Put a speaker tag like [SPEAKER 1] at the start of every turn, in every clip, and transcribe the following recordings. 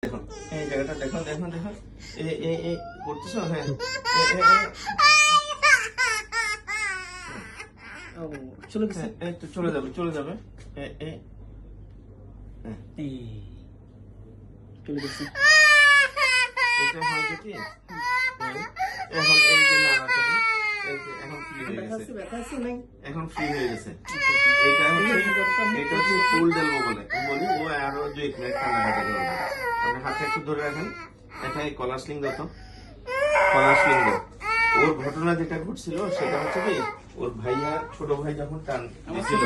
[SPEAKER 1] দেখুন এই জায়গাটা দেখুন দেখুন দেখুন এ করতেছো। হ্যাঁ
[SPEAKER 2] চলে গেছে।
[SPEAKER 1] এই তো চলে যাবে চলে যাবে।
[SPEAKER 2] এই চলে গেছে।
[SPEAKER 1] এটা হয়তো কি এখন এই যে নাড়াচাড়া এই যে এখন ফ্রি হয়ে গেছে,
[SPEAKER 2] ব্যথা আছে নাই?
[SPEAKER 1] এখন ফ্রি হয়ে গেছে। এটা হচ্ছে ফুল ডেলবো বলি ও আরো 2 মিনিট কান্নাকাটি করবে। আপনি হাতটা একটু ধরে রাখেন। এটা এই কলার স্লিং দাও তো, কলার স্লিং দাও। ওর ঘটনা যেটা ঘটছিল সেটা হচ্ছে কি ওর ভাইয়া ছোট ভাই যখন টান দিছিল,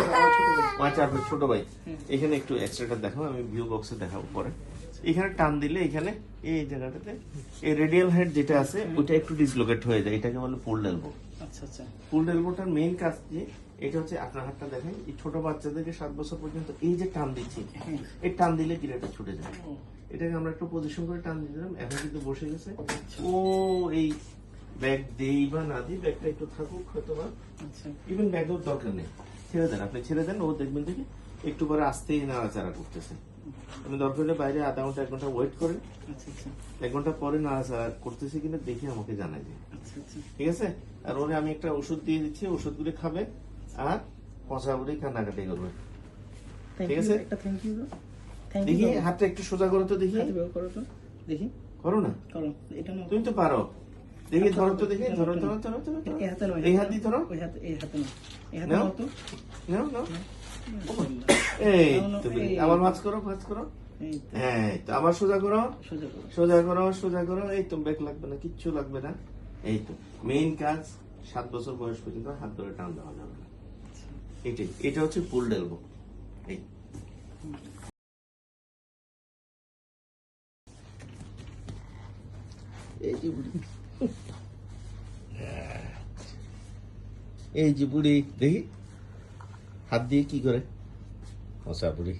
[SPEAKER 1] আমার ছোট ভাই, এখানে একটু এক্সট্রাটা দেখাও, আমি ভিউ বক্সে দেখাবো পরে। এখানে টান দিলে এখানে এই জায়গাটাতে এই রেডিয়াল হেড যেটা আছে ওটা একটু ডিসলোকেট হয়ে যায়, এটাকে বলে পুল এলবো।
[SPEAKER 2] আচ্ছা আচ্ছা।
[SPEAKER 1] পুল এলবোটার মেইন কাজ যে এটা হচ্ছে, আপনার হাতটা দেখেন, এই ছোট বাচ্চাদেরকে 7 বছর পর্যন্ত এই যে টান দিচ্ছি, এই টান দিলে গিরাটা ছুটে যায়। এটাকে আমরা একটু পজিশন করে টান দিয়ে দিলাম, এখন কিন্তু বসে গেছে। ও এই ব্যাগ দেই বা না দিই, ব্যাগটা একটু থাকুক হয়তো বা, ইভেন ব্যাগের দরকার নেই, ছেড়ে দেন, আপনি ছেড়ে দেন। ও দেখবেন দেখি একটু পরে আস্তেই নাড়াচাড়া করতেছে। আপনি দরকার হলে বাইরে আধা ঘন্টা 1 ঘন্টা ওয়েট করেন, 1 ঘন্টা পরে নাড়াচাড়া করতেছে কিনা দেখে আমাকে জানাই দিন, ঠিক আছে? আর ওরে আমি একটা ওষুধ দিয়ে দিচ্ছি, ওষুধগুলি খাবে আর পচা বুড়ি কান্নাকাটি করবে, ঠিক আছে? দেখি হাতটা একটু সোজা করো তো, দেখি
[SPEAKER 2] দেখি
[SPEAKER 1] করো না, তুমি তো পারো। দেখি ধরো তো, দেখি ধরো ধরো ধরো ধরো, এই হাত দিয়ে ধরো, নাও নাও। এই তুমি আবার ভাঁজ করো, ভাঁজ করো। হ্যাঁ তো আবার সোজা করো, সোজা করো, সোজা করো। এই তো ব্যাক লাগবে না, কিচ্ছু লাগবে না। এই তো মেইন কাজ, 7 বছর বয়স পর্যন্ত হাত ধরে টান দেওয়া যাবে না, এটাই। এটা হচ্ছে পুল এলবো। এই এই যে বুড়ি, এই যে বুড়ি, দেখি হাত দিয়ে কি করে, পচা বুড়ি।